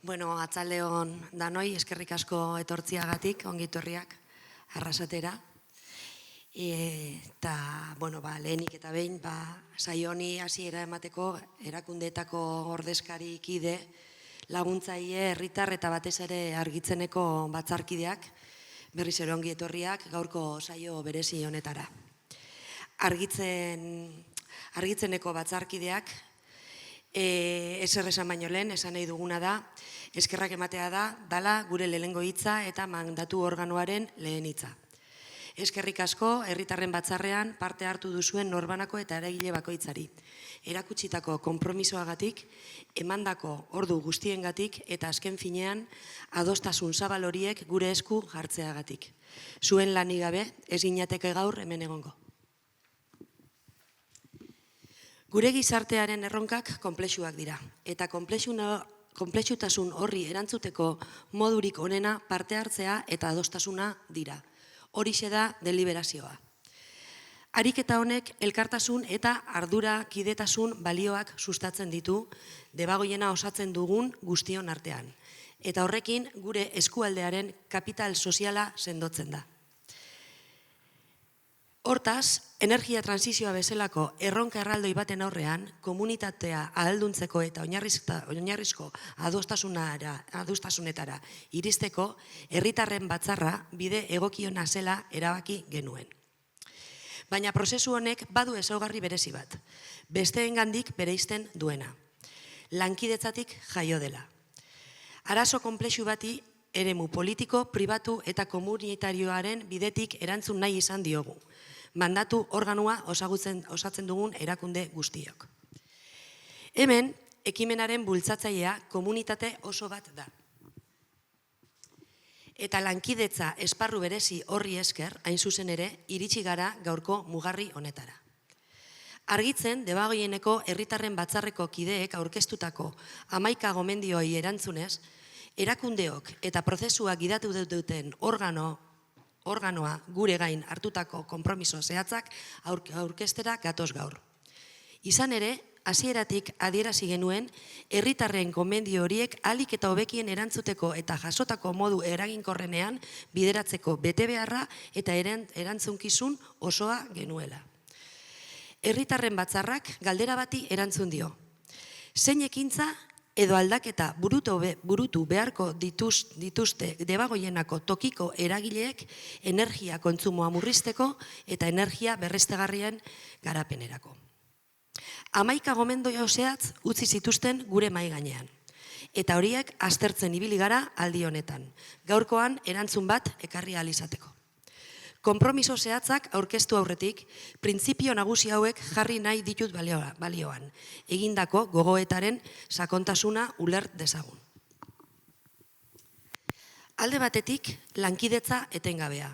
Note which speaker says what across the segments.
Speaker 1: Bueno, atzaldeon danoi, eskerrik asko etortziagatik, ongitorriak, arrasatera. Eta, lehenik eta behin, saio honi hasiera emateko erakundeetako ordezkari kide, laguntzaile, herritar eta batez ere argitzeneko batzarkideak, berriz ere ongi etorriak gaurko saio berezi honetara. Argitzeneko batzarkideak, ezer esan baino lehen, esan nahi duguna da, eskerrak ematea dala gure lehenengo hitza eta mandatu organoaren lehen hitza. Eskerrik asko, herritarren batzarrean parte hartu duzuen norbanako eta eragile bakoitzari. Erakutsitako konpromisoagatik, emandako ordu guztiengatik eta azken finean adostasun zabal horiek gure esku jartzeagatik. Zuen lanik gabe, ez ginateke gaur hemen egongo. Gure gizartearen erronkak konplexuak dira, eta konplexutasun horri erantzuteko modurik onena parte hartzea eta adostasuna dira. Horixe da deliberazioa. Ariketa honek elkartasun eta ardura kidetasun balioak sustatzen ditu, debagoiena osatzen dugun guztion artean. Eta horrekin gure eskualdearen kapital soziala sendotzen da. Hortaz, energia transizioa bezalako erronka erraldoi baten aurrean, komunitatea ahalduntzeko eta oinarrizko adostasunetara iristeko, herritarren batzarra bide egokiona zela erabaki genuen. Baina prozesu honek badu ezaugarri berezi bat, besteengandik bereizten duena. Lankidetzatik jaio dela. Arazo konplexu bati eremu politiko, pribatu eta komunitarioaren bidetik erantzun nahi izan diogu. Mandatu organoa osatzen dugun erakunde guztiok. Hemen, ekimenaren bultzatzailea komunitate oso bat da. Eta lankidetza esparru berezi horri esker, hain zuzen ere, iritsi gara gaurko mugarri honetara. Argitzen, debagoieneko herritarren batzarreko kideek aurkeztutako 11 gomendioi erantzunez, erakundeok eta prozesua gidatu duten organoa gure gain hartutako konpromiso zehatzak aurkeztera gatoz gaur. Izan ere, hasieratik adierazi genuen, herritarren gomendio horiek ahalik eta hobekien erantzuteko eta jasotako modu eraginkorrenean bideratzeko betebeharra eta erantzunkizun osoa genuela. Herritarren batzarrak galdera bati erantzun dio. Zein ekintza edo aldaketa burutu beharko dituzte debagoienako tokiko eragileek energia kontsumoa murrizteko eta energia berriztagarrien garapenerako. 11 gomendio zehatz utzi zituzten gure mahai gainean. Eta horiek aztertzen ibili gara aldi honetan. Gaurkoan erantzun bat ekarri ahal izateko. Konpromiso zehatzak aurkeztu aurretik, printzipio nagusi hauek jarri nahi ditut balioan, egindako gogoetaren sakontasuna ulert dezagun. Alde batetik, lankidetza etengabea.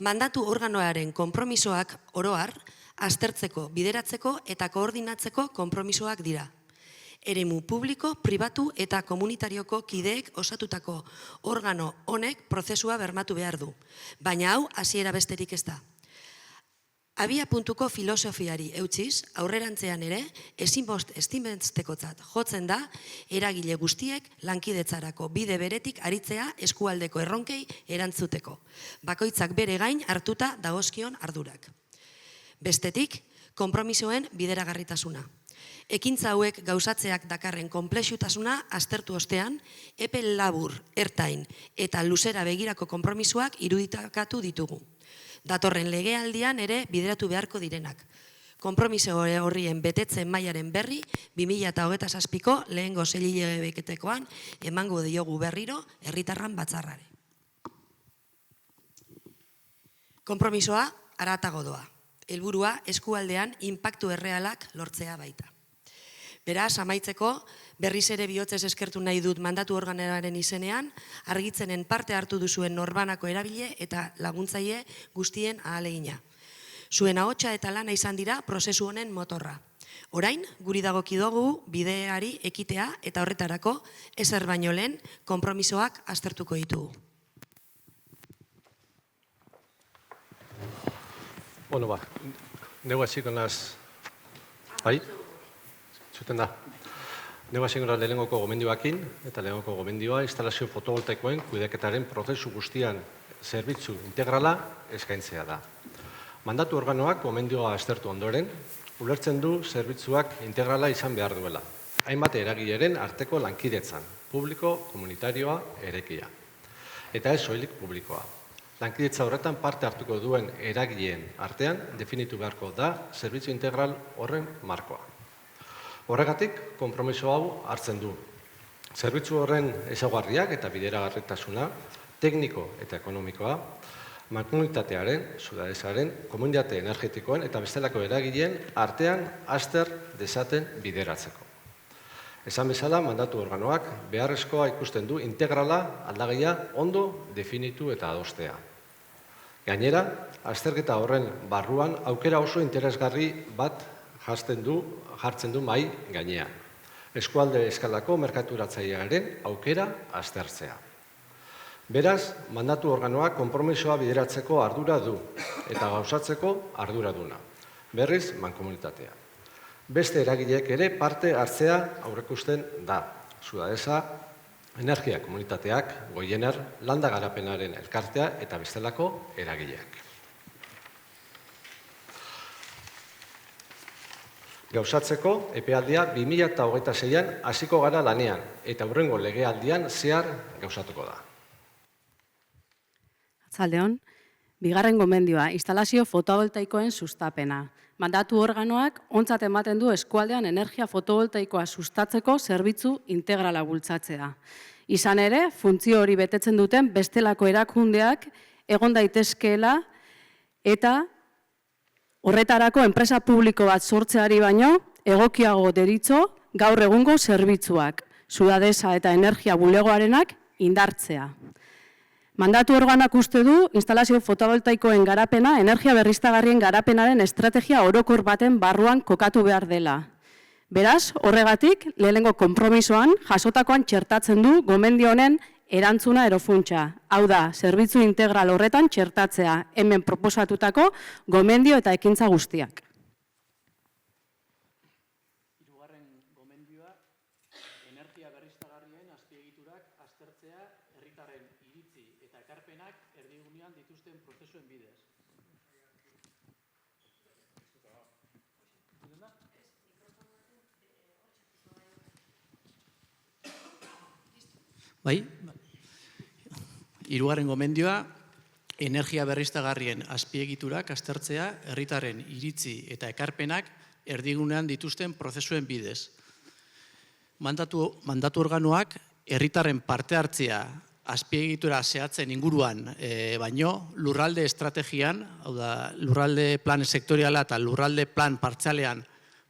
Speaker 1: Mandatu organoaren konpromisoak oroar, aztertzeko, bideratzeko eta koordinatzeko konpromisoak dira. Eremu publiko, pribatu eta komunitarioko kideek osatutako organo honek prozesua bermatu behar du. Baina hau hasiera besterik ez da. Abia puntuko filosofiari eutziz, aurrerantzean ere, ezinbestekotzat jotzen da, eragile guztiek lankidetzarako bide beretik aritzea eskualdeko erronkei erantzuteko. Bakoitzak bere gain hartuta dagozkion ardurak. Bestetik, konpromisoen bideragarritasuna. Ekintza hauek gauzatzeak dakarren konplexutasuna aztertu ostean, epe labur, ertain eta luzera begirako konpromisoak iruditakatu ditugu. Datorren legealdian ere bideratu beharko direnak. Konpromiso horrien betetzen mailaren berri, 2027ko lehengo seihilabetekoan emango diogu berriro herritarran batzarrari. Konpromisoa haratago doa. Helburua eskualdean inpaktu errealak lortzea baita. Beraz, amaitzeko, berriz ere bihotzez eskertu nahi dut mandatu organoaren izenean, argitzenen parte hartu duzuen norbanako erabile eta laguntzaile guztien ahalegina. Zuen ahotsa eta lana izan dira prozesu honen motorra. Orain, guri dagokidogu bideari ekitea eta horretarako ezer baino lehen konpromisoak aztertuko ditugu.
Speaker 2: Bueno, neu hasiko naz. Bai? Zuten da. Neu hasiko gara lehenengoko gomendioakin, eta lehenengoko gomendioa instalazio fotovoltaikoen kudeaketaren prozesu guztian zerbitzu integrala eskaintzea da. Mandatu organoak gomendioa aztertu ondoren, ulertzen du zerbitzuak integrala izan behar duela. Hainbat eragileren arteko lankidetzan, publiko, komunitarioa, erekia. Eta ez soilik publikoa. Lankidetza horretan parte hartuko duen eragileen artean definitu beharko da zerbitzu integral horren markoa. Horregatik, konpromiso hau hartzen du. Zerbitzu horren ezaugarriak eta bideragarritasuna, tekniko eta ekonomikoa, mankomunitatearen, Sudadesaren, komunitate energetikoen eta bestelako eragileen artean azter dezaten bideratzeko. Esan bezala, mandatu organoak beharrezkoa ikusten du integrala aldagaia ondo definitu eta adostea. Gainera, azterketa horren barruan aukera oso interesgarri bat jartzen du mai gainean. Eskualde eskalako merkaturatzailearen aukera aztertzea. Beraz, mandatu organoak konpromisoa bideratzeko ardura du eta gauzatzeko arduraduna. Berriz, mankomunitatea. Beste eragileek ere parte hartzea aurreikusten da. Sudadesa, energia komunitateak, Goiener, landa garapenaren elkartea eta bestelako eragileak. Gauzatzeko, epealdia 2026an hasiko gara lanean eta hurrengo legealdian zehar gauzatuko da.
Speaker 3: Arratsaldeon, bigarren gomendioa, instalazio fotovoltaikoen sustapena. Mandatu organoak ontzat ematen du eskualdean energia fotovoltaikoa sustatzeko zerbitzu integrala bultzatzea. Izan ere, funtzio hori betetzen duten bestelako erakundeak egon daitezkeela eta horretarako enpresa publiko bat sortzeari baino egokiago deritzo gaur egungo zerbitzuak, Sudadesa eta energia bulegoarenak indartzea. Mandatu organak uste du instalazio fotovoltaikoen garapena, energia berriztagarrien garapenaren estrategia orokor baten barruan kokatu behar dela. Beraz, horregatik, lehenengo konpromisoan, jasotakoan txertatzen du gomendio honen erantzuna erofuntza. Hau da, zerbitzu integral horretan txertatzea, hemen proposatutako gomendio eta ekintza guztiak.
Speaker 4: Hirugarren gomendioa, energia berriztagarrien azpiegiturak aztertzea herritarren iritzi eta ekarpenak erdigunean dituzten prozesuen bidez. Bai, hirugarren gomendioa, energia berriztagarrien azpiegiturak aztertzea herritarren iritzi eta ekarpenak erdigunean dituzten prozesuen bidez. Mandatu organoak herritarren parte hartzea azpiegitura zehatzen inguruan baino lurralde estrategian, hau da, lurralde plan sektoriala eta lurralde plan partzialean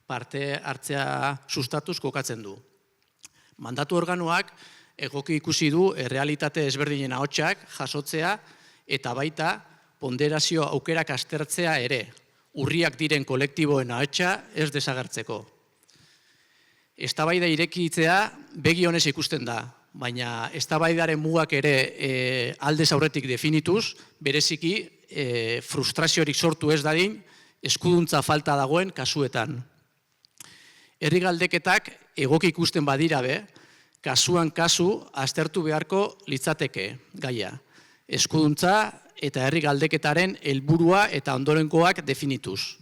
Speaker 4: parte hartzea sustatuz kokatzen du. Mandatu organoak egoki ikusi du errealitate ezberdinen ahotsak jasotzea eta baita ponderazio aukerak aztertzea ere, urriak diren kolektiboen ahotsa ez desagertzeko. Eztabaida irekitzea begi honez ikusten da, baina eztabaidaren mugak ere aldez aurretik definituz, bereziki frustraziorik sortu ez dadin, eskuduntza falta dagoen kasuetan. Herri galdeketak egoki ikusten badira be, kasuan kasu aztertu beharko litzateke gaia. Eskuduntza eta herri galdeketaren helburua eta ondorengoak definituz.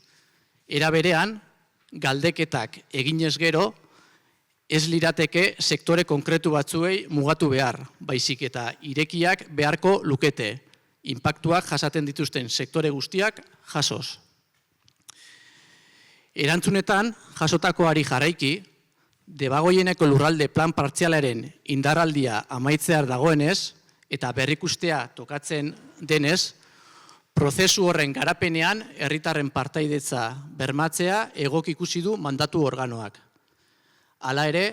Speaker 4: Era berean, galdeketak eginez gero, ez lirateke sektore konkretu batzuei mugatu behar, baizik eta irekiak beharko lukete, inpaktuak jasaten dituzten sektore guztiak jasoz. Erantzunetan, jasotakoari jarraiki, Debagoieneko lurralde plan partzialaren indarraldia amaitzear dagoenez eta berrikustea tokatzen denez, prozesu horren garapenean herritarren partaidetza bermatzea egoki ikusi du mandatu organoak. Hala ere,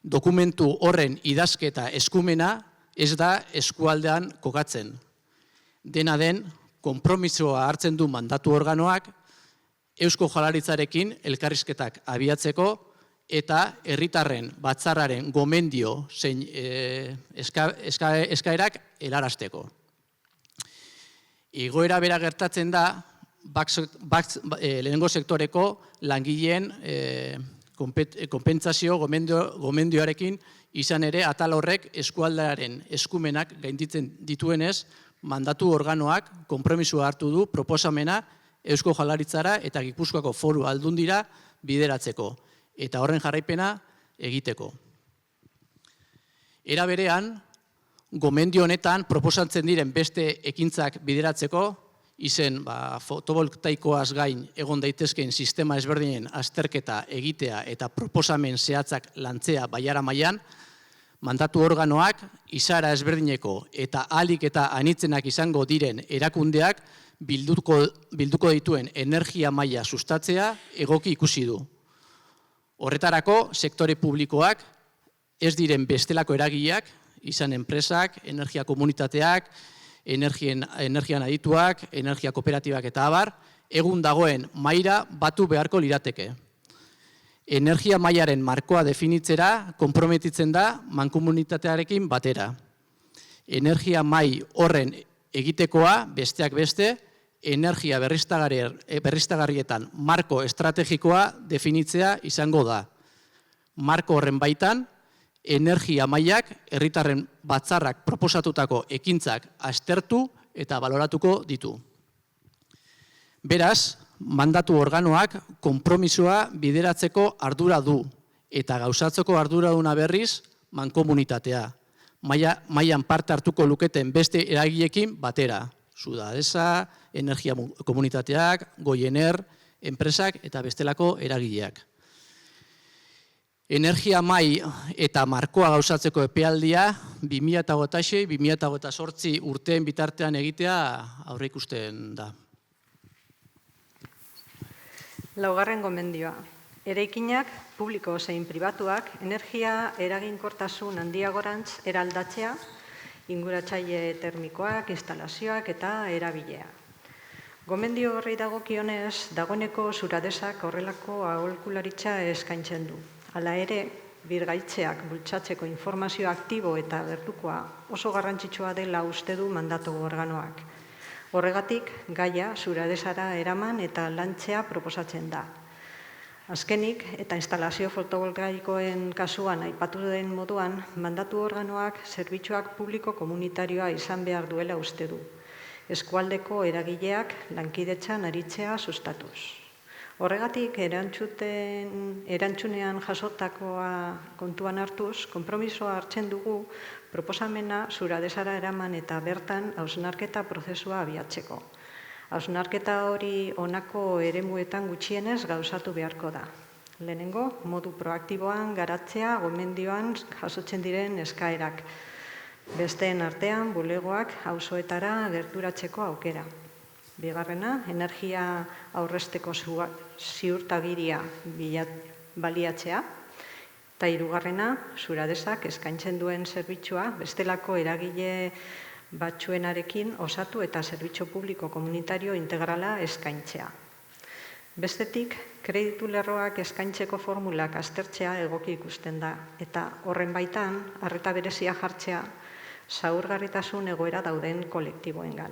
Speaker 4: dokumentu horren idazketa eskumena ez da eskualdean kokatzen. Dena den, konpromisoa hartzen du mandatu organoak Eusko Jaurlaritzarekin elkarrizketak abiatzeko eta herritarren batzarraren gomendio zein eskaerak helarazteko. Igoera bera gertatzen da lehenengo sektoreko langileen konpentsazio gomendioarekin izan ere atal horrek eskualdearen eskumenak gainditzen dituenez, mandatu organoak konpromisoa hartu du proposamena Eusko Jaurlaritzara eta Gipuzkoako Foru Aldundira bideratzeko eta horren jarraipena egiteko. Era berean, gomendio honetan proposatzen diren beste ekintzak bideratzeko, izen fotovoltaikoaz gain egon daitezkeen sistema ezberdinen azterketa egitea eta proposamen zehatzak lantzea baiara mailan, mandatu organoak izaera ezberdineko eta ahalik eta anitzenak izango diren erakundeak bilduko dituen energia maila sustatzea egoki ikusi du. Horretarako, sektore publikoak ez diren bestelako eragileak, izan enpresak, energia komunitateak, energian adituak, energia kooperatibak eta abar, egun dagoen maila batu beharko lirateke. Energia mailaren markoa definitzera konprometitzen da mankomunitatearekin batera. Energia mai horren egitekoa, besteak beste, energia berriztagarrietan marko estrategikoa definitzea izango da. Marko horren baitan, energia mailak herritarren batzarrak proposatutako ekintzak aztertu eta baloratuko ditu. Beraz, mandatu organoak konpromisoa bideratzeko ardura du eta gauzatzeko arduraduna berriz mankomunitatea. Mailan parte hartuko luketen beste eragileekin batera. Sudadesa, energia komunitateak, Goiener, enpresak eta bestelako eragileak. Energia mai eta markoa gauzatzeko epealdia 2026-2028 urteen bitartean egitea aurreikusten da.
Speaker 5: Laugarren gomendioa. Eraikinak, publiko zein pribatuak, energia eraginkortasun handiagorantz eraldatzea, inguratzaile termikoak, instalazioak eta erabilea. Gomendio horri dagokionez, dagoeneko Suradesak horrelako aholkularitza eskaintzen du. Hala ere, birgaitzeak bultzatzeko informazio aktibo eta gertukoa oso garrantzitsua dela uste du mandatu organoak. Horregatik, gaia Suradesara eraman eta lantzea proposatzen da. Azkenik, eta instalazio fotovoltaikoen kasuan aipatu den moduan, mandatu organoak zerbitzuak publiko komunitarioa izan behar duela uste du. Eskualdeko eragileak lankidetzan aritzea sustatuz. Horregatik, erantzunean jasotakoa kontuan hartuz, konpromisoa hartzen dugu proposamena Suradesara eraman eta bertan hausnarketa prozesua abiatzeko. Hausnarketa hori honako eremuetan gutxienez gauzatu beharko da. Lehenengo, modu proaktiboan garatzea gomendioan jasotzen diren eskaerak. Besteen artean, bulegoak auzoetara gerturatzeko aukera. Bigarrena, energia aurrezteko ziurtagiria baliatzea. Eta hirugarrena, Suradesak eskaintzen duen zerbitzua bestelako eragile batzuenarekin osatu eta zerbitzu publiko komunitario integrala eskaintzea. Bestetik, kreditu lerroak eskaintzeko formulak aztertzea egoki ikusten da, eta horren baitan, arreta berezia jartzea, zaurgarritasun egoera dauden kolektiboengan.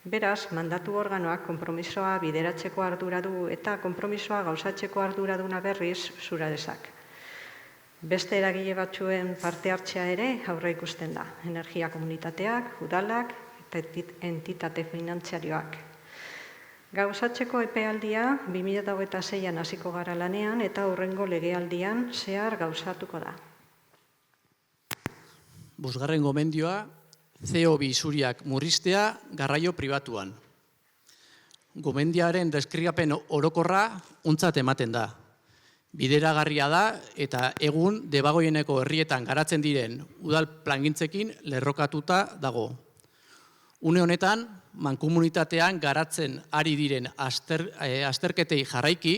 Speaker 5: Beraz, mandatu organoak konpromisoa bideratzeko ardura du eta konpromisoa gauzatzeko arduraduna berriz Suradesak. Beste eragile batzuen parte hartzea ere aurre ikusten da, energia komunitateak, udalak eta entitate finantzarioak. Gauzatzeko epealdia 2026an hasiko gara lanean eta hurrengo legealdian zehar gauzatuko da.
Speaker 4: Bosgarren gomendioa, CO2 isuriak murriztea garraio pribatuan. Gomendiaren deskribapen orokorra ontzat ematen da. Bideragarria da eta egun Debagoieneko herrietan garatzen diren udal plangintzekin lerrokatuta dago. Une honetan, mankomunitatean garatzen ari diren azterketei jarraiki,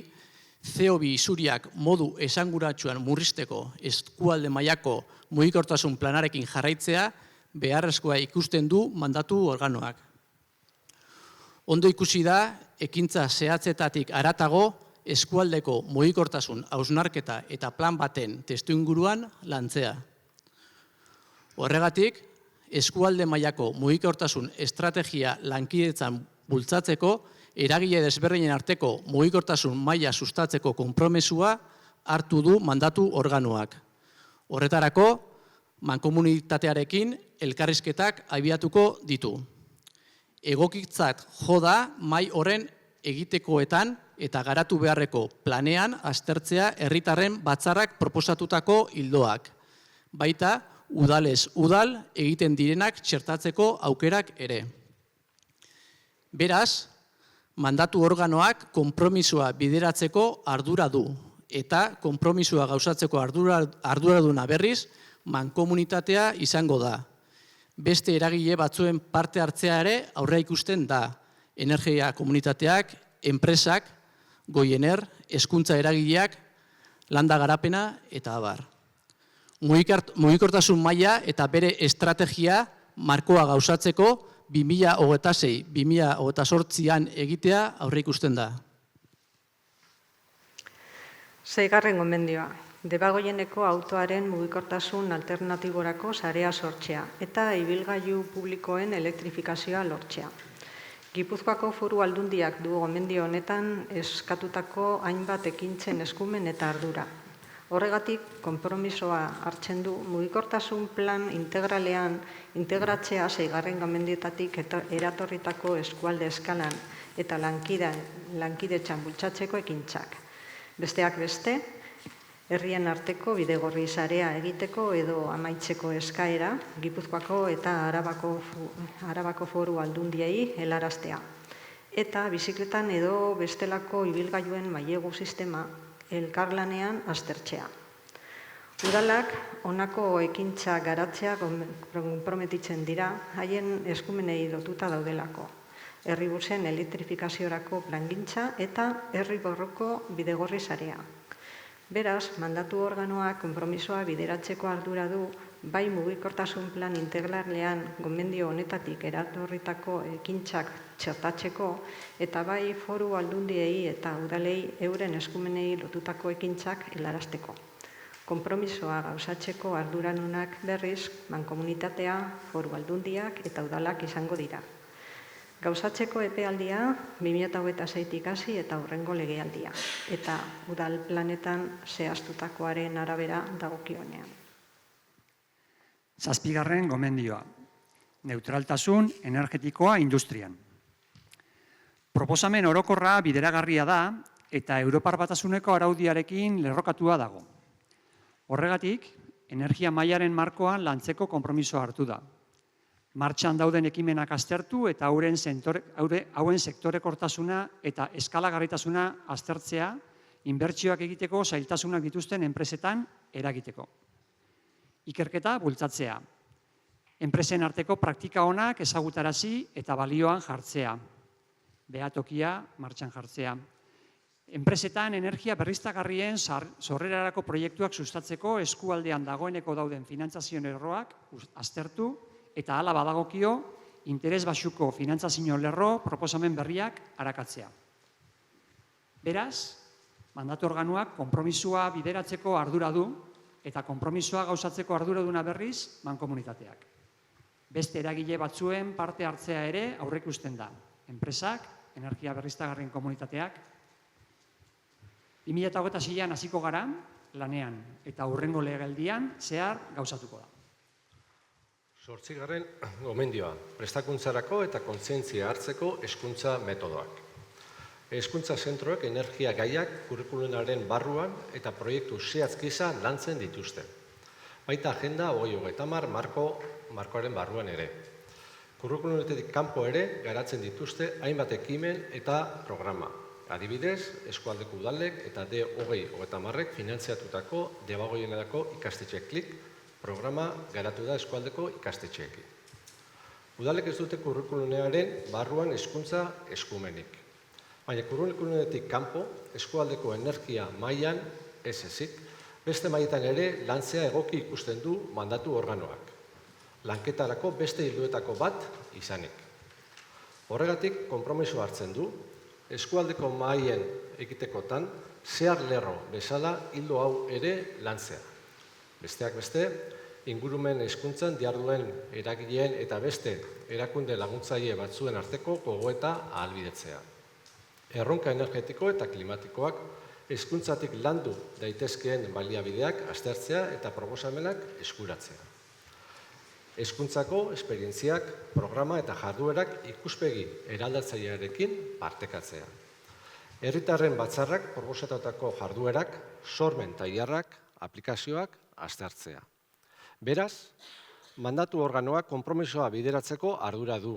Speaker 4: CO2 isuriak modu esanguratsuan murrizteko eskualde mailako mugikortasun planarekin jarraitzea beharrezkoa ikusten du mandatu organoak. Ondo ikusi da, ekintza zehatzetatik haratago eskualdeko mugikortasun hausnarketa eta plan baten testuinguruan lantzea. Horregatik, eskualde mailako mugikortasun estrategia lankidetzan bultzatzeko, eragile desberdinen arteko mugikortasun maila sustatzeko konpromesua hartu du mandatu organoak. Horretarako, mankomunitatearekin elkarrizketak abiatuko ditu. Egokitzat joda mai horren egitekoetan eta garatu beharreko planean aztertzea herritarren batzarrak proposatutako ildoak. Baita, udalez udal egiten direnak txertatzeko aukerak ere. Beraz, mandatu organoak konpromisoa bideratzeko ardura du, eta konpromisoa gauzatzeko arduraduna berriz, mankomunitatea izango da. Beste eragile batzuen parte hartzea ere aurre ikusten da. Energia komunitateak, enpresak, Goiener, hezkuntza eragileak, landa garapena eta abar. Mugikortasun maila eta bere estrategia markoa gauzatzeko 2026-2028an egitea aurre ikusten da.
Speaker 5: 6. gomendioa. Debagoieneko autoaren mugikortasun alternatiborako sarea sortzea eta ibilgailu publikoen elektrifikazioa lortzea. Gipuzkoako Foru Aldundiak du gomendio honetan eskatutako hainbat ekintzen eskumen eta ardura. Horregatik, konpromisoa hartzen du mugikortasun plan integralean integratzea 6. gomendioetatik eratorritako eskualde eskalan eta lankidetzan bultzatzeko ekintzak. Besteak beste, herrien arteko bidegorri sarea egiteko edo amaitzeko eskaera, Gipuzkoako eta Arabako Foru Aldundiei helaraztea. Eta bizikletan edo bestelako ibilgailuen mailegu sistema elkarlanean aztertzea. Udalak honako ekintza garatzea konprometitzen dira, haien eskumenei lotuta daudelako. Herribusen elektrifikaziorako plangintza eta herri barruko bidegorri sarea. Beraz, mandatu organoak konpromisoa bideratzeko ardura du, bai mugikortasun plan integralean gomendio honetatik eratorritako ekintzak txertatzeko, eta bai Foru Aldundiei eta udalei euren eskumenei lotutako ekintzak helarazteko. Konpromisoa gauzatzeko arduradunak berriz, mankomunitatea, Foru Aldundiak eta udalak izango dira. Gauzatzeko epealdia 2026tik hasi eta hurrengo legealdia, eta udal planetan zehaztutakoaren arabera dagokionean.
Speaker 6: 7. gomendioa. Neutraltasun energetikoa industrian. Proposamen orokorra bideragarria da eta Europar Batasuneko araudiarekin lerrokatua dago. Horregatik, energia mailaren markoan lantzeko konpromisoa hartu da. Martxan dauden ekimenak aztertu eta hauen sektorekortasuna eta eskalagarritasuna aztertzea, inbertsioak egiteko zailtasunak dituzten enpresetan eragiteko. Ikerketa bultzatzea. Enpresen arteko praktika onak ezagutarazi eta balioan jartzea. Behatokia martxan jartzea. Enpresetan energia berriztagarrien sorrerarako proiektuak sustatzeko eskualdean dagoeneko dauden finantzazio lerroak aztertu eta hala badagokio interes baxuko finantzazio lerro proposamen berriak arakatzea. Beraz, mandatu organoak konpromisoa bideratzeko ardura du eta konpromisoa gauzatzeko arduraduna berriz mankomunitateak. Beste eragile batzuen parte hartzea ere aurreikusten da. Enpresak, energia berriztagarrien komunitateak. 2026an hasiko gara lanean eta hurrengo legealdian zehar gauzatuko da.
Speaker 2: 8. gomendioa, prestakuntzarako eta kontzientzia hartzeko hezkuntza metodoak. Hezkuntza zentroek energia gaiak kurrikulumaren barruan eta proiektu zehatz gisa lantzen dituzte. Baita agenda 2030 markoaren barruan ere. Kurrikulumetik kanpo ere garatzen dituzte hainbat ekimen eta programa. Adibidez, eskualdeko udalek eta D2030ek finantziatutako Debagoienerako ikastetxe klik programa garatu da eskualdeko ikastetxeekin. Udalek ez dute kurrikulumearen barruan hezkuntza eskumenik. Baina kurrikulumetik kanpo, eskualdeko energia mailan ez ezik, beste mailetan ere lantzea egoki ikusten du mandatu organoak. Lanketarako beste ildoetako bat izanik. Horregatik, konpromiso hartzen du, eskualdeko mailen egitekotan zehar lerro bezala ildo hau ere lantzea. Besteak beste, ingurumen hezkuntzan diharduen eragileen eta beste erakunde laguntzaile batzuen arteko gogoeta ahalbidetzea. Erronka energetiko eta klimatikoak hezkuntzatik landu daitezkeen baliabideak aztertzea eta proposamenak eskuratzea. Hezkuntzako esperientziak, programa eta jarduerak ikuspegi eraldatzailearekin partekatzea. Herritarren batzarrak proposatutako jarduerak, sormen tailerrak, aplikazioak aztertzea. Beraz, mandatu organoak konpromisoa bideratzeko ardura du,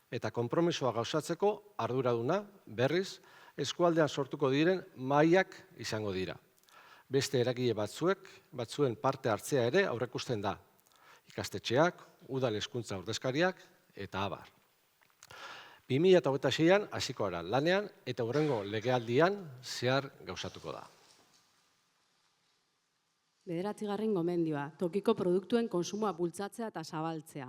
Speaker 2: eta konpromisoa gauzatzeko arduraduna berriz eskualdean sortuko diren mahaiak izango dira. Beste eragile batzuen parte hartzea ere aurreikusten da. Ikastetxeak, udal hezkuntza ordezkariak eta abar. 2026an hasiko gara lanean eta hurrengo legealdian zehar gauzatuko da.
Speaker 3: 9. gomendioa, tokiko produktuen kontsumoa bultzatzea eta zabaltzea.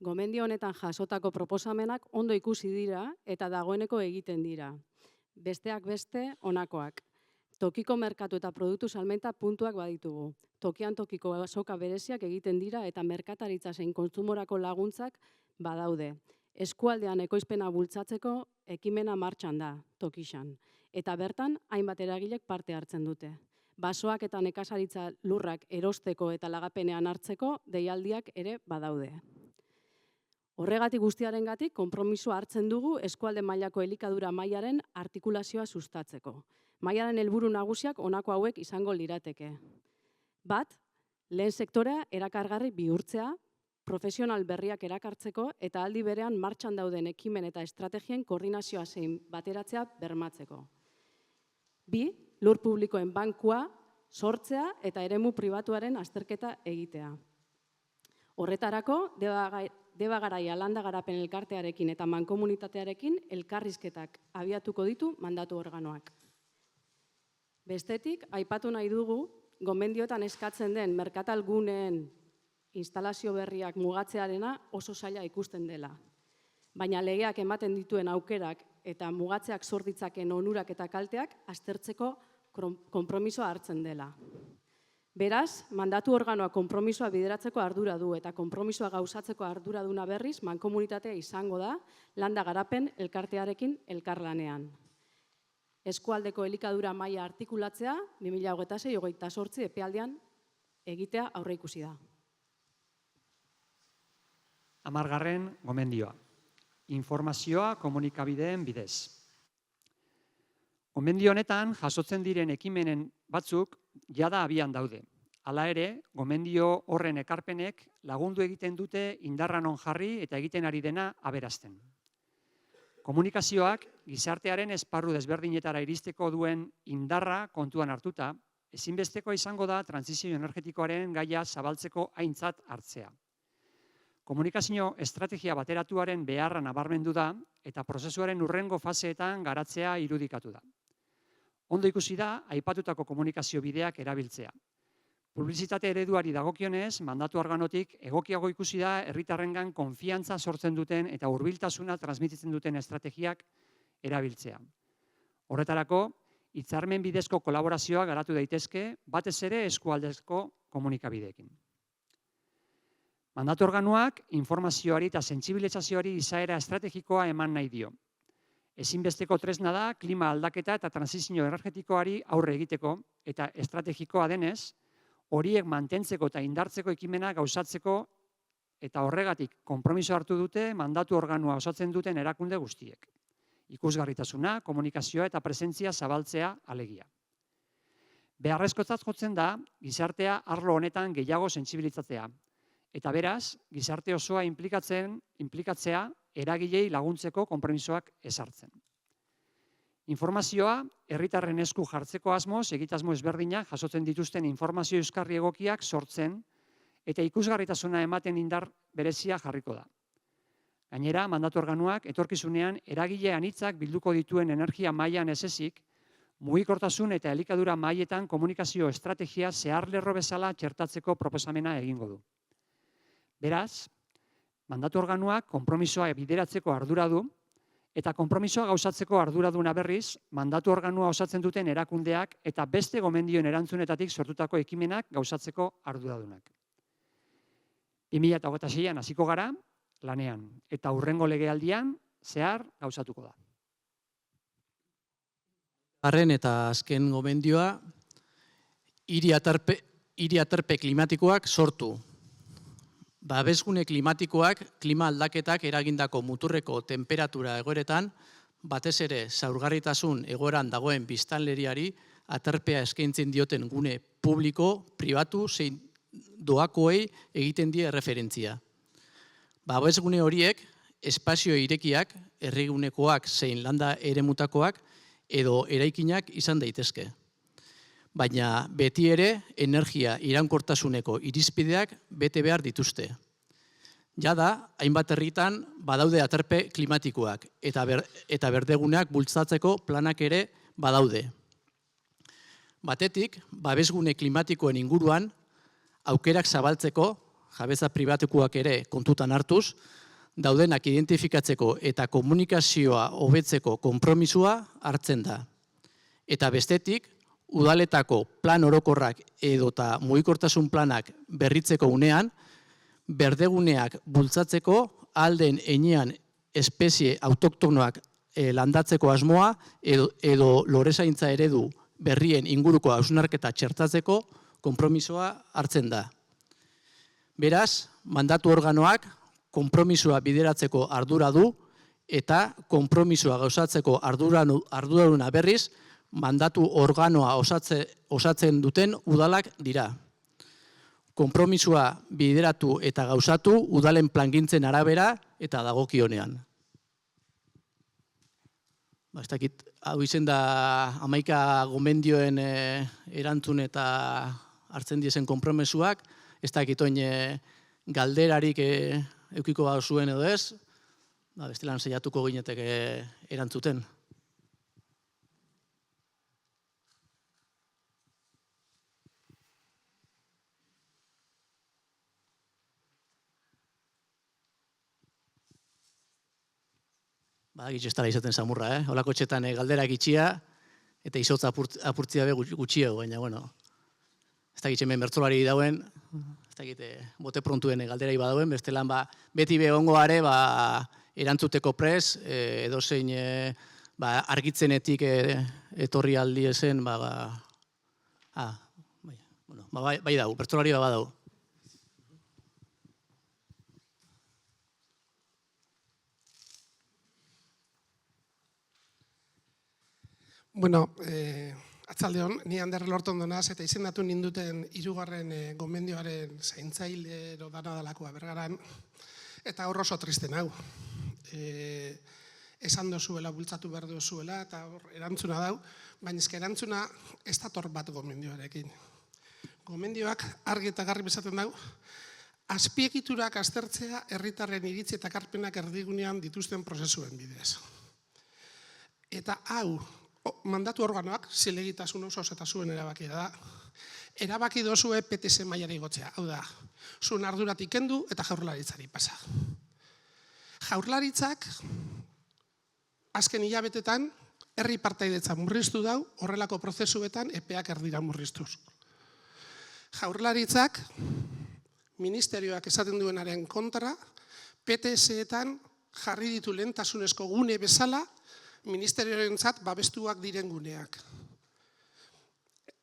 Speaker 3: Gomendio honetan jasotako proposamenak ondo ikusi dira eta dagoeneko egiten dira. Besteak beste, honakoak. Tokiko merkatu eta produktu salmenta puntuak baditugu. Tokian tokiko azoka bereziak egiten dira eta merkataritza zein kontsumorako laguntzak badaude. Eskualdean ekoizpena bultzatzeko ekimena martxan da, Tokixan. Eta bertan, hainbat eragilek parte hartzen dute. Basoak eta nekazaritza lurrak erosteko eta lagapenean hartzeko deialdiak ere badaude. Horregatik guztiarengatik konpromisoa hartzen dugu eskualde mailako elikadura mailaren artikulazioa sustatzeko. Mailaren helburu nagusiak honako hauek izango lirateke. Bat, lehen sektorea erakargarri bihurtzea, profesional berriak erakartzeko eta aldi berean martxan dauden ekimen eta estrategien koordinazioa zein bateratzea bermatzeko. Bi, lur publikoen bankua sortzea eta eremu pribatuaren azterketa egitea. Horretarako, Deba Garaia Landa Garapen elkartearekin eta mankomunitatearekin elkarrizketak abiatuko ditu mandatu organoak. Bestetik, aipatu nahi dugu, gomendioetan eskatzen den merkatalguneen instalazio berriak mugatzearena oso zaila ikusten dela. Baina legeak ematen dituen aukerak eta mugatzeak sortitzaken onurak eta kalteak aztertzeko konpromisoa hartzen dela. Beraz, mandatu organoa konpromisoa bideratzeko ardura du eta konpromisoa gauzatzeko arduraduna berriz mankomunitatea izango da Landa Garapen elkartearekin elkarlanean. Eskualdeko elikadura maila artikulatzea 2026-2028 epealdian egitea aurreikusi da.
Speaker 6: 10. gomendioa. Informazioa komunikabideen bidez. Gomendio honetan jasotzen diren ekimenen batzuk jada abian daude. Hala ere, gomendio horren ekarpenek lagundu egiten dute indarra non jarri eta egiten ari dena aberazten. Komunikazioak gizartearen esparru desberdinetara iristeko duen indarra kontuan hartuta, ezinbesteko izango da trantsizio energetikoaren gaia zabaltzeko aintzat hartzea. Komunikazio estrategia bateratuaren beharra nabarmendu da eta prozesuaren hurrengo faseetan garatzea irudikatu da. Ondo ikusi da, aipatutako komunikazio bideak erabiltzea. Publizitate ereduari dagokionez, mandatu organotik egokiago ikusi da herritarrengan konfiantza sortzen duten eta hurbiltasuna transmititzen duten estrategiak erabiltzea. Horretarako, hitzarmen bidezko kolaborazioa garatu daitezke, batez ere eskualdezko komunikabideekin. Mandatu organoak informazioari eta sentsibilizazioari izaera estrategikoa eman nahi dio. Ezinbesteko tresna da klima aldaketa eta trantsizio energetikoari aurre egiteko eta estrategikoa denez, horiek mantentzeko eta indartzeko ekimena gauzatzeko eta horregatik konpromiso hartu dute mandatu organoa osatzen duten erakunde guztiek. Ikusgarritasuna, komunikazioa eta presentzia zabaltzea alegia. Beharrezkotzat jotzen da gizartea arlo honetan gehiago sentsibilitzatzea. Eta beraz, gizarte osoa inplikatzea eragilei laguntzeko konpromisoak ezartzen. Informazioa, herritarren esku jartzeko asmoz, egitasmo ezberdinak jasotzen dituzten informazio euskarri egokiak sortzen eta ikusgarritasuna ematen indar berezia jarriko da. Gainera, mandatu organoak etorkizunean eragile anitzak bilduko dituen energia mailan ez ezik, mugikortasun eta elikadura mailetan komunikazio estrategia zeharlerro bezala txertatzeko proposamena egingo du. Beraz, mandatu organoak konpromisoa bideratzeko ardura du eta konpromisoa gauzatzeko arduraduna berriz mandatu organoa osatzen duten erakundeak eta beste gomendioen erantzunetatik sortutako ekimenak gauzatzeko arduradunak. 2026an hasiko gara lanean eta hurrengo legealdian zehar gauzatuko da.
Speaker 4: Garren eta azken gomendioa, hiri aterpe klimatikoak sortu. Babesgune klimatikoak klima aldaketak eragindako muturreko temperatura egoeretan, batez ere zaurgarritasun egoeran dagoen biztanleriari aterpea eskaintzen dioten gune publiko, pribatu, zein doakoei egiten die referentzia. Babesgune horiek, espazio irekiak, herrigunekoak zein landa eremutakoak edo eraikinak izan daitezke. Baina beti ere energia iraunkortasuneko irizpideak bete behar dituzte. Jada, hainbat herritan badaude aterpe klimatikoak eta berdeguneak bultzatzeko planak ere badaude. Batetik, babesgune klimatikoen inguruan aukerak zabaltzeko, jabetza pribatukoak ere kontutan hartuz, daudenak identifikatzeko eta komunikazioa hobetzeko konpromisua hartzen da. Eta bestetik, udaletako plan orokorrak edota mugikortasun planak berritzeko unean, berdeguneak bultzatzeko alden heinean espezie autoktonoak landatzeko asmoa edo lorezaintza eredu berrien inguruko hausnarketa txertatzeko konpromisoa hartzen da. Beraz, mandatu organoak konpromisoa bideratzeko ardura du eta konpromisoa gauzatzeko arduraduna berriz mandatu organoa osatzen duten udalak dira. Konpromisoa bideratu eta gauzatu udalen plangintzen arabera eta dagokionean. Ez dakit, hau izen da 11 gomendioen erantzun eta hartzen diezen konpromesuak, ez dakit oin galderarik eukiko bau zuen edo ez, bestelan saiatuko ginetek erantzuten. Badakitxe ez dara izaten samurra, holako txetan galderak itxia eta izotza apurtzia be gutxiago, baina, bueno, ez dakitxe hemen bertzolari dauen, ez dakite bote prontuen galderai badauen, bestelan beti behongoare erantzuteko prez, edozein argitzenetik etorri aldi esen, bai dago, bertzolari badago.
Speaker 7: Bueno, atzaldeon, ni Ander Lorton donaz eta izendatu ninduten 3. gomendioaren zaintzaile dana dalakoa Bergaran, eta hor oso tristen hau. Esan dozuela, bultzatu behar dozuela, eta hor erantzuna dau, baina ezke erantzuna ez dator bat gomendioarekin. Gomendioak argi eta garbi bezaten dau, azpiegiturak aztertzea herritarren iritzi eta ekarpenak erdigunean dituzten prozesuen bidez. Eta hau, mandatu organoak, zilegitasun oso eta zuen erabakia da, erabaki dozue PTS mailara igotzea. Hau da, zuen arduratik kendu eta jaurlaritzari pasa. Jaurlaritzak, azken hilabetetan, herri partaidetza murriztu dau, horrelako prozesuetan epeak erdira murriztuz. Jaurlaritzak, ministerioak esaten duenaren kontra, PTS-etan jarri ditu lehentasunezko gune bezala, ministerioarentzat babestuak diren guneak.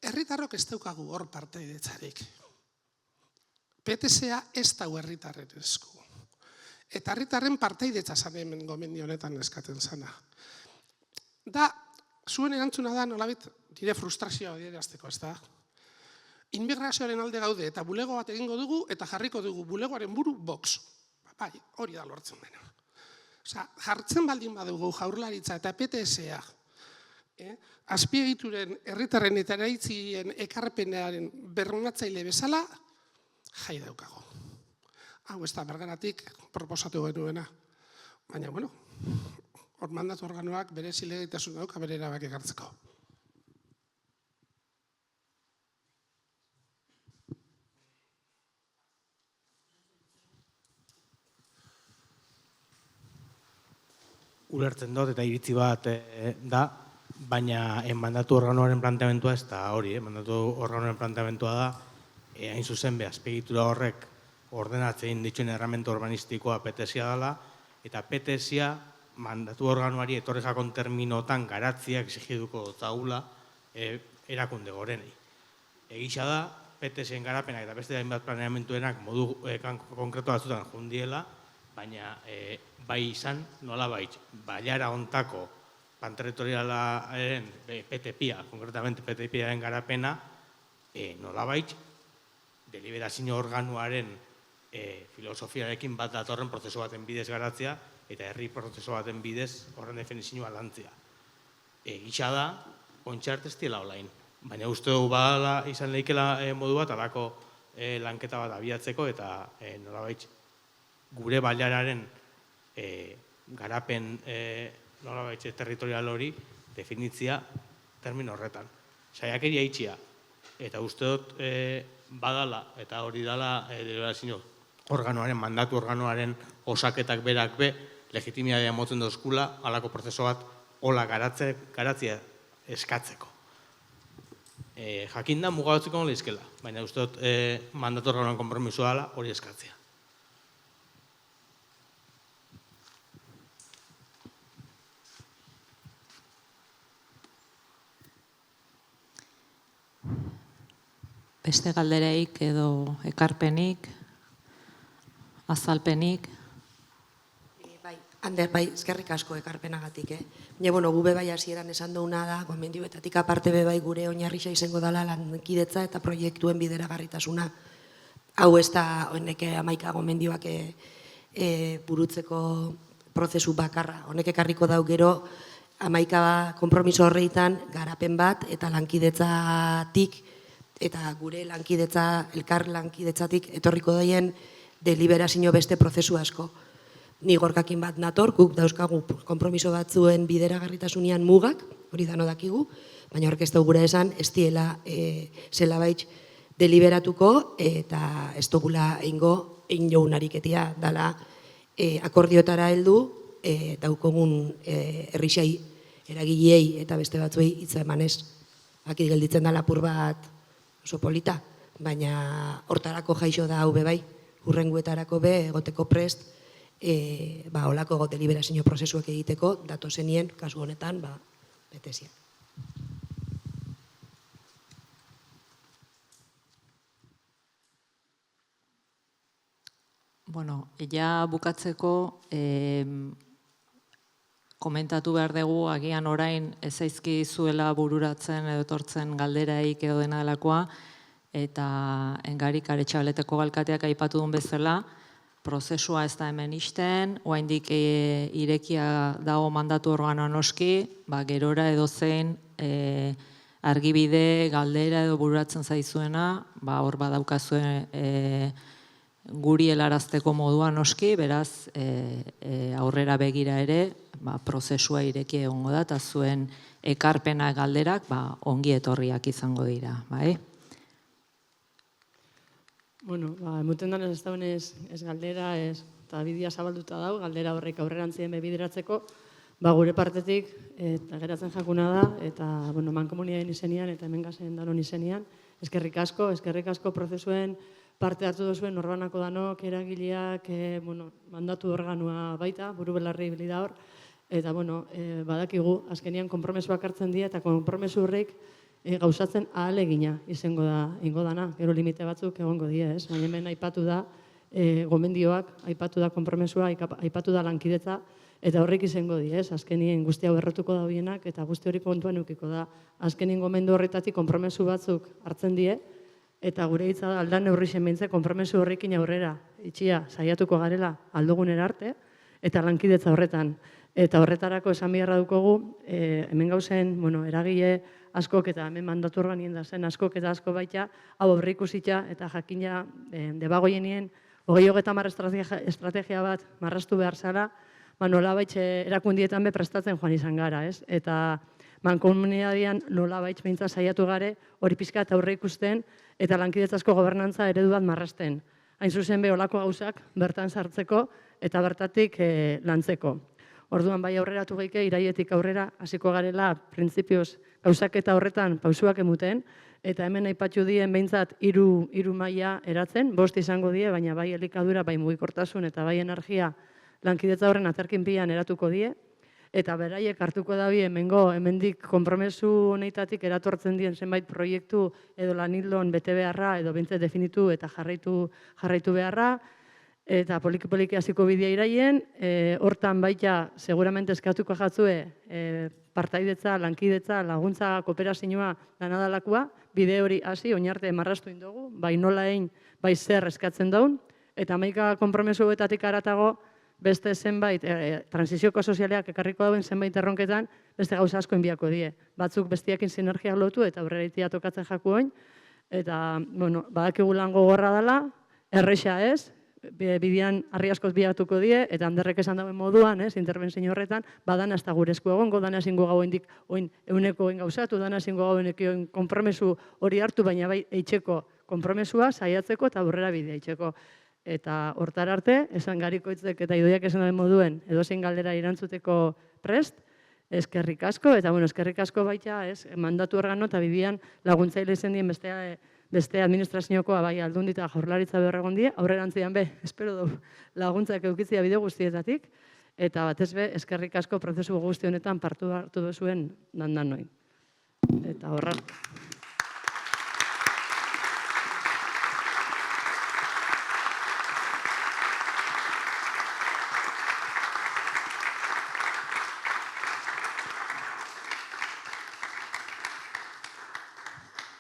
Speaker 7: Herritarrok ez daukagu hor partaidetzarik. PTS-a ez dau herritarren esku. Eta herritarren partaidetza zan hemen gomendio honetan eskaten zana. Da, zuen erantzuna da nolabait dire frustrazioa adierazteko, ez da? Inmigrazioaren alde gaude eta bulego bat egingo dugu eta jarriko dugu bulegoaren buru Vox. Bai, hori da lortzen dena. Jartzen baldin badugu jaurlaritza eta PTS-a, azpiegituren herritarren eta eraitzien ekarpenaren bermatzaile bezala, jai daukago. Hau ez da Bergaratik proposatu genuena. Baina, bueno, hor mandatu organoak bere zilegitasun dauka bere erabaki hartzeko.
Speaker 8: Ulertzen dut eta iritzi bat da, baina mandatu organoaren planteamentua ez da hori, mandatu organoaren planteamentua da, hain zuzen be, azpiegitura horrek ordenatzen dituen erramentu urbanistikoa PTS-a dela, eta PTS-a mandatu organoari etorri jakon terminotan garatzea exigiduko zaula erakunde gorenei. Egisa da, PTS-en garapenak eta beste hainbat planeamentuenak modu konkretu batzutan jundiela, baina bai izan nolabait bailara hontako plan territorialaren PTP-a, konkretamente PTP-aren garapena, nolabait deliberazio organuaren filosofiarekin bat datorren prozesu baten bidez garatzea eta herri prozesu baten bidez horren definizioa lantzea. Egisa da, ontxart ez diela olain. Baina uste dugu badala izan lehikela modu bat, alako lanketa bat abiatzeko eta nolabait gure bailararen garapen nolabait territorial hori definitzia termino horretan. Saiakeria itxia, eta uste dut badala, eta hori dala deliberazio organoaren, mandatu organoaren osaketak berak legitimitatea motzen dozkula, halako prozeso bat hola garatzea eskatzeko. Jakin da mugabatzeko nola izkela, baina uste dut mandatu organoaren konpromiso dala hori eskatzea.
Speaker 9: Beste galdereik edo ekarpenik, azalpenik.
Speaker 1: Ander, bai, eskerrik asko ekarpenagatik, Baina, gube bai hasieran esan duguna da, gomendioetatik aparte bai gure oinarrixa izango dela lankidetza eta proiektuen bideragarritasuna. Hau ez da, honek 11 gomendioak burutzeko prozesu bakarra. Honek ekarriko dau gero 11 konpromiso horreitan garapen bat eta lankidetzatik eta gure elkar lankidetzatik etorriko daien deliberazio beste prozesu asko. Ni gorkakin bat nator, guk dauzkagu konpromiso batzuen bideragarritasunean mugak, hori dano dakigu, baina horrek ez da gura esan, ez diela zelabait deliberatuko eta ez dugula ingo ariketia dala akordiotara heldu daukogun herrixai eragilei eta beste batzuei hitza emanez. Aki gelditzen da lapur bat oso polita, baina hortarako jaixo da hau bai, hurrenguetarako egoteko prest, holako deliberazio prozesuak egiteko, datozenien, kasu honetan, beteziak.
Speaker 9: Ja bukatzeko, komentatu behar dugu, agian orain ez zaizki zuela bururatzen edo etortzen galderaik edo dena delakoa, eta Engarik Aretxabaleteko galkateak aipatu duen bezala, prozesua ez da hemen isten, oraindik irekia dago mandatu organoa noski, gerora edo zein argibide, galdera edo bururatzen zaizuena, hor badaukazue guri helarazteko modua noski, beraz aurrera begira ere, prozesua ireki egongo da, eta zuen ekarpena galderak ongi etorriak izango dira, bai?
Speaker 3: Emuten danez ez daunez ez galdera, eta bidea zabalduta dau, galdera horrek aurrerantzien bebideratzeko, gure partetik, eta geratzen jakuna da, eta mankomunidaden izenian, eta hemen gazen danon izenian, eskerrik asko prozesuen parte hartu duzuen norbanako danok, eragileak, mandatu organua baita, buru belarri bilida hor, eta badakigu, azkenian konpromesuak hartzen dira, eta konpromesu horrek gauzatzen ahalegina izango da, ingo dana, gero limite batzuk egongo dira, ez? Baina hemen aipatu da gomendioak, aipatu da konpromesua, aipatu da lankidetza, eta horrek izango dira, ez? Azkenien guzti hau errotuko da bienak, eta guzti hori kontuan eukiko da. Azkenien gomendu horretatik konpromesu batzuk hartzen die, eta gure hitza da aldan neurrixen bintze konpromesu horrekin aurrera, itxia, saiatuko garela aldugunera arte, eta lankidetza horretan. Eta horretarako esan biharra dukogu, hemen gauzen, eragile askok eta hemen mandatu organien da zen askok eta asko baita, hau aurreikusita eta jakina debagoienien 2030 estrategia bat marraztu behar zara, nolabait erakundietan prestatzen joan izan gara, ez? Eta mankomunitatean nolabait behintzat saiatu gare hori pixka eta aurreikusten eta lankidetzazko gobernantza eredu bat marrazten. Hain zuzen olako gauzak bertan sartzeko eta bertatik lantzeko. Orduan bai aurreratu geike, iraietik aurrera, hasiko garela, printzipioz, gauzak eta horretan pausuak emuten, eta hemen aipatu dien behintzat hiru maila eratzen, 5 izango die, baina bai elikadura, bai mugikortasun eta bai energia lankidetza horren aterkin pian eratuko die,
Speaker 10: eta beraiek hartuko dabi hemendik konpromesu honetatik eratortzen dien zenbait proiektu edo lanildon bete beharra edo bintze definitu eta jarraitu beharra, eta poliki hasiko bidea iraien, hortan baita seguramente eskatuko jatzue partaidetza, lankidetza, laguntza, kooperazioa danadalakoa, bide hori hasi, oinarte marrastu indogu, bai nola egin, bai zer eskatzen daun, eta 11 konpromesu betatik aratago, beste zenbait, transizioko sozialeak ekarriko dauen zenbait erronketan, beste gauza asko enbiako die. Batzuk bestiakin sinergiak lotu eta aurrera itia tokatzen jaku oin, eta, bueno, badakigu lan gogorra dela, erresa ez, bidean harri askoz bilatuko die, eta Anderrek esan dauen moduan, interbentzio horretan, badana ez da gure esku egongo, dana ezingo gau hendik oin euneko oin gauzatu, dana ezingo gau oin konpromesu hori hartu, baina bai eitxeko konpromesua, saiatzeko eta aurrera bidea eitxeko. Eta hortar arte, esan Garikoitzek eta Idoiak esan dauen moduen, edozein galdera irantzuteko prest, eskerrik asko, eta bueno, eskerrik asko baita, mandatu organo eta bidean laguntzaile izan dien beste administraziokoa bai aldun dita Jaurlaritza berregon die, aurrerantzian espero du laguntzak eukitzia bide guztietatik, eta batez be, eskerrik asko prozesu guzti honetan partu hartu duzuen dandanoi. Eta horra.